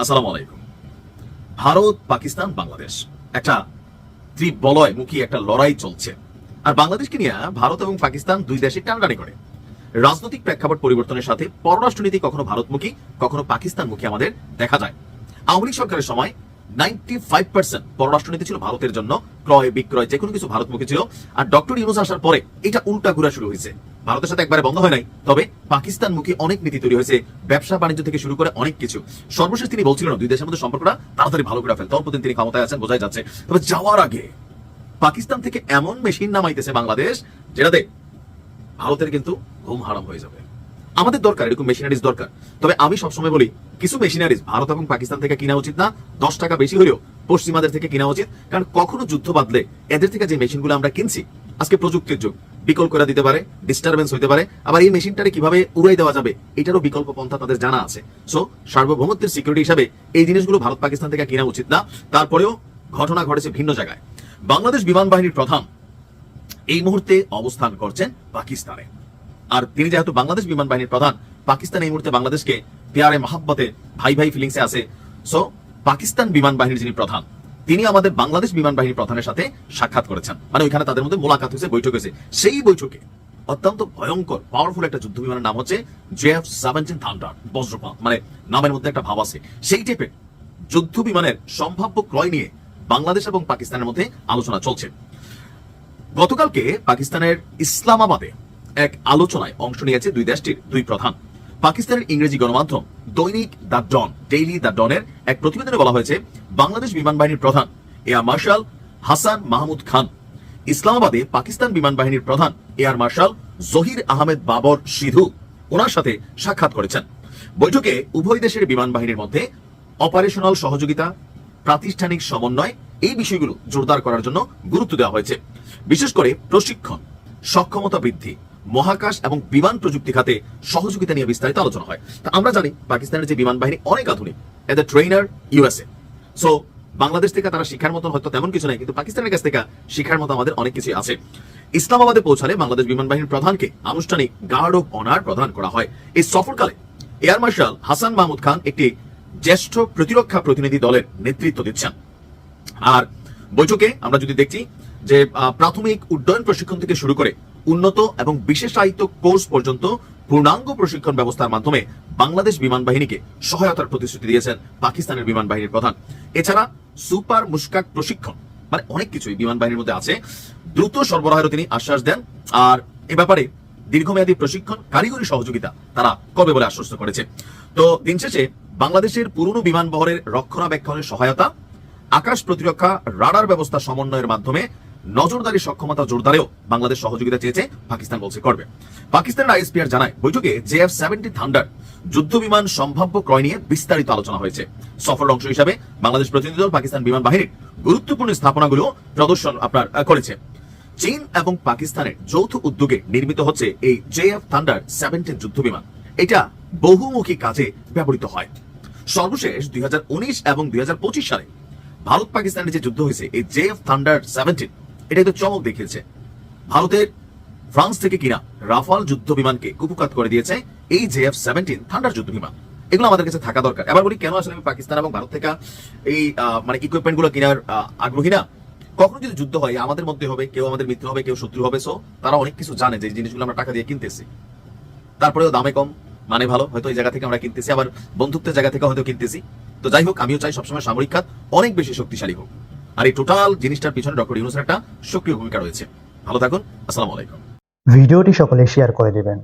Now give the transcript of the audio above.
আসসালামু আলাইকুম। ভারত, পাকিস্তান, বাংলাদেশ একটা ত্রিবলয়মুখী একটা লড়াই চলছে। আর বাংলাদেশকে নিয়ে ভারত এবং পাকিস্তান দুই দেশে টানাটানি করে। রাজনৈতিক প্রেক্ষাপট পরিবর্তনের সাথে পররাষ্ট্রনীতি কখনো ভারতমুখী কখনো পাকিস্তানমুখী আমাদের দেখা যায়। আওয়ামী লীগ সরকারের সময় 95% পররাষ্ট্রনীতি ছিল ভারতের জন্য, ক্রয় বিক্রয় যে কোনো কিছু ভারতমুখী ছিল। আর ডক্টর ইউনূস আসার পরে এটা উল্টা ঘোরা শুরু হয়েছে। ভারতের সাথে একবারে বন্ধ হয় নাই, তবে পাকিস্তানমুখী অনেক নীতি তৈরি হয়েছে, ব্যবসা বাণিজ্য থেকে শুরু করে অনেক কিছু। সর্বশেষ তিনি বলছিলেন দুই দেশের মধ্যে সম্পর্কটা তাড়াতাড়ি ভালো করে ফেলতে, অল্পদিন তিনি ক্ষমতায় আছেন বোঝাই যাচ্ছে। তবে যাওয়ার আগে পাকিস্তান থেকে এমন মেশিন নামাইতেছে বাংলাদেশ যেটাতে ভারতের কিন্তু ঘুম হারাম হয়ে যাবে। আমাদের দরকার এরকম মেশিনারিজ দরকার। তবে আমি সবসময় বলি কিছু মেশিনারিজ ভারত এবং পাকিস্তান থেকে কিনা উচিত না, 10 টাকা বেশি হলেও পশ্চিমাদের থেকে কিনা উচিত। কারণ কখনো যুদ্ধ বাদলে এদের থেকে যে মেশিনগুলো আমরা কিনছি, আজকে প্রযুক্তির যুগ, বিকল করে দিতে পারে, ডিস্টারবেন্স হইতে পারে। আবার এই মেশিনটারে কিভাবে উড়াই দেওয়া যাবে এটারও বিকল্প পন্থা তাদের জানা আছে। সো সার্বভৌমত্বের সিকিউরিটি হিসাবে এই জিনিসগুলো ভারত পাকিস্তান থেকে কিনা উচিত না। তারপরেও ঘটনা ঘটেছে ভিন্ন জায়গায়। বাংলাদেশ বিমান বাহিনীর প্রধান এই মুহূর্তে অবস্থান করছেন পাকিস্তানে। আর তিনি যেহেতু বাংলাদেশ বিমান বাহিনীর প্রধান, পাকিস্তান এই মুহূর্তে বাংলাদেশকে প্যারে মহাব্বতে ভাই ভাই ফিলিংসে আছে। সো পাকিস্তান বিমান বাহিনীর যিনি প্রধান তিনি আমাদের বাংলাদেশ বিমান বাহিনীর প্রধানের সাথে সাক্ষাৎ করেছেন, মানে ওইখানে তাদের মধ্যে মোলাকাত হয়েছে, বৈঠক হয়েছে। সেই বৈঠকে অত্যন্ত ভয়ঙ্কর পাওয়ারফুল একটা যুদ্ধ বিমানের নাম হচ্ছে JF-17 থান্ডার, বজ্রপাত, মানে নামের মধ্যে একটা ভাব আছে। সেই টাইপের যুদ্ধ বিমানের সম্ভাব্য ক্রয় নিয়ে বাংলাদেশ এবং পাকিস্তানের মধ্যে আলোচনা চলছে। গতকালকে পাকিস্তানের ইসলামাবাদে এক আলোচনায় অংশ নিয়েছে দুই দেশটির দুই প্রধান। পাকিস্তানের ইংরেজি গণমাধ্যম দৈনিক দ্য ডন, ডেইলি দ্য ডনের এক প্রতিবেদনে বলা হয়েছে বাংলাদেশ বিমান বাহিনীর প্রধান এয়ার মার্শাল হাসান মাহমুদ খান ইসলামাবাদে পাকিস্তান বিমান বাহিনীর প্রধান এয়ার মার্শাল জহির আহমেদ বাবর সিধু ওনার সাথে সাক্ষাৎ করেছেন। বৈঠকে উভয় দেশের বিমান বাহিনীর মধ্যে অপারেশনাল সহযোগিতা, প্রাতিষ্ঠানিক সমন্বয় এই বিষয়গুলো জোরদার করার জন্য গুরুত্ব দেওয়া হয়েছে। বিশেষ করে প্রশিক্ষণ, সক্ষমতা বৃদ্ধি, মহাকাশ এবং বিমান প্রযুক্তি খাতে সহযোগিতা নিয়ে বিস্তারিত আলোচনা হয়। তা আমরা জানি পাকিস্তানের যে বিমান বাহিনী অনেক আধুনিক, এদের ট্রেনার USA। সো বাংলাদেশ থেকে তারা শিক্ষার মতন হয়তো তেমন কিছু নাই, কিন্তু পাকিস্তানের কাছ থেকে শিক্ষার মতো আমাদের অনেক কিছু আছে। ইসলামাবাদে পৌঁছালে বাংলাদেশ বিমান বাহিনীর প্রধানকে আনুষ্ঠানিক গার্ড অফ অনার প্রদান করা হয়। এই সফরকালে এয়ার মার্শাল হাসান মাহমুদ খান একটি জ্যেষ্ঠ প্রতিরক্ষা প্রতিনিধি দলের নেতৃত্ব দিচ্ছেন। আর বৈঠকে আমরা যদি দেখছি যে প্রাথমিক উড্ডয়ন প্রশিক্ষণ থেকে শুরু করে উন্নত এবং বিশেষায়িত কোর্স পর্যন্ত পূর্ণাঙ্গ প্রশিক্ষণ ব্যবস্থার মাধ্যমে বাংলাদেশ বিমান বাহিনীকে সহায়তার প্রতিশ্রুতি দিয়েছেন পাকিস্তানের বিমান বাহিনীর প্রধান। এছাড়া সুপার মুশকাক প্রশিক্ষণ, মানে অনেক কিছুই বিমান বাহিনীর মধ্যে আছে, দ্রুত সরবরাহেরও তিনি আশ্বাস দেন। আর এ ব্যাপারে দীর্ঘমেয়াদী প্রশিক্ষণ, কারিগরি সহযোগিতা তারা করবে বলে আশ্বস্ত করেছে। তো দিন শেষে বাংলাদেশের পুরনো বিমান বহরের রক্ষণাবেক্ষণের সহায়তা, আকাশ প্রতিরক্ষা রাডার ব্যবস্থা সমন্বয়ের মাধ্যমে নজরদারি সক্ষমতা জোরদারেও বাংলাদেশ সহযোগিতা চেয়েছে, পাকিস্তান বলছে করবে। পাকিস্তানের ISPR জানায় বৈঠকে JF-17 থান্ডার যুদ্ধ বিমান সম্ভাব্য ক্রয় নিয়ে বিস্তারিত আলোচনা হয়েছে। সফরের অংশ হিসাবে বাংলাদেশ প্রতিনিধি দল পাকিস্তান বিমান বাহিনীর গুরুত্বপূর্ণ স্থাপনাগুলো প্রদর্শন করেছে। চীন এবং পাকিস্তানের যৌথ উদ্যোগে নির্মিত হচ্ছে এই JF-17 যুদ্ধ বিমান। এটা বহুমুখী কাজে ব্যবহৃত হয়। সর্বশেষ 2019 এবং 2025 সালে ভারত পাকিস্তানের যে যুদ্ধ হয়েছে, এই JF-17 এটাই তো চমক দেখিয়েছে। ভারতের ফ্রান্স থেকে কিনা রাফাল যুদ্ধ বিমানকে কুপকাত করে দিয়েছে এই JF-17 থান্ডার যুদ্ধ বিমান। এগুলো আমাদের কাছে থাকা দরকার। এবার বলি কেন আসলে আমি পাকিস্তান এবং ভারত থেকে এই মানে ইকুইপমেন্ট গুলো কেনার আগ্রহী না। কখনো যদি যুদ্ধ হয় আমাদের মধ্যে হবে, কেউ আমাদের মিত্র হবে, কেউ শত্রু হবে। সো তারা অনেক কিছু জানে যে জিনিসগুলো আমরা টাকা দিয়ে কিনতেছি, তারপরেও দামে কম, মানে ভালো, হয়তো এই জায়গা থেকে আমরা কিনতেছি, আবার বন্ধুত্বের জায়গা থেকে হয়তো কিনতেছি। তো যাই হোক, আমিও চাই সবসময় সামরিক খাত অনেক বেশি শক্তিশালী হোক। আর এই টোটাল জিনিসটার পিছনে ডক্টর ইউনূসের একটা সক্রিয় ভূমিকা রয়েছে। ভালো থাকুন, আসসালামু আলাইকুম। ভিডিওটি সকলে শেয়ার করে দেবেন।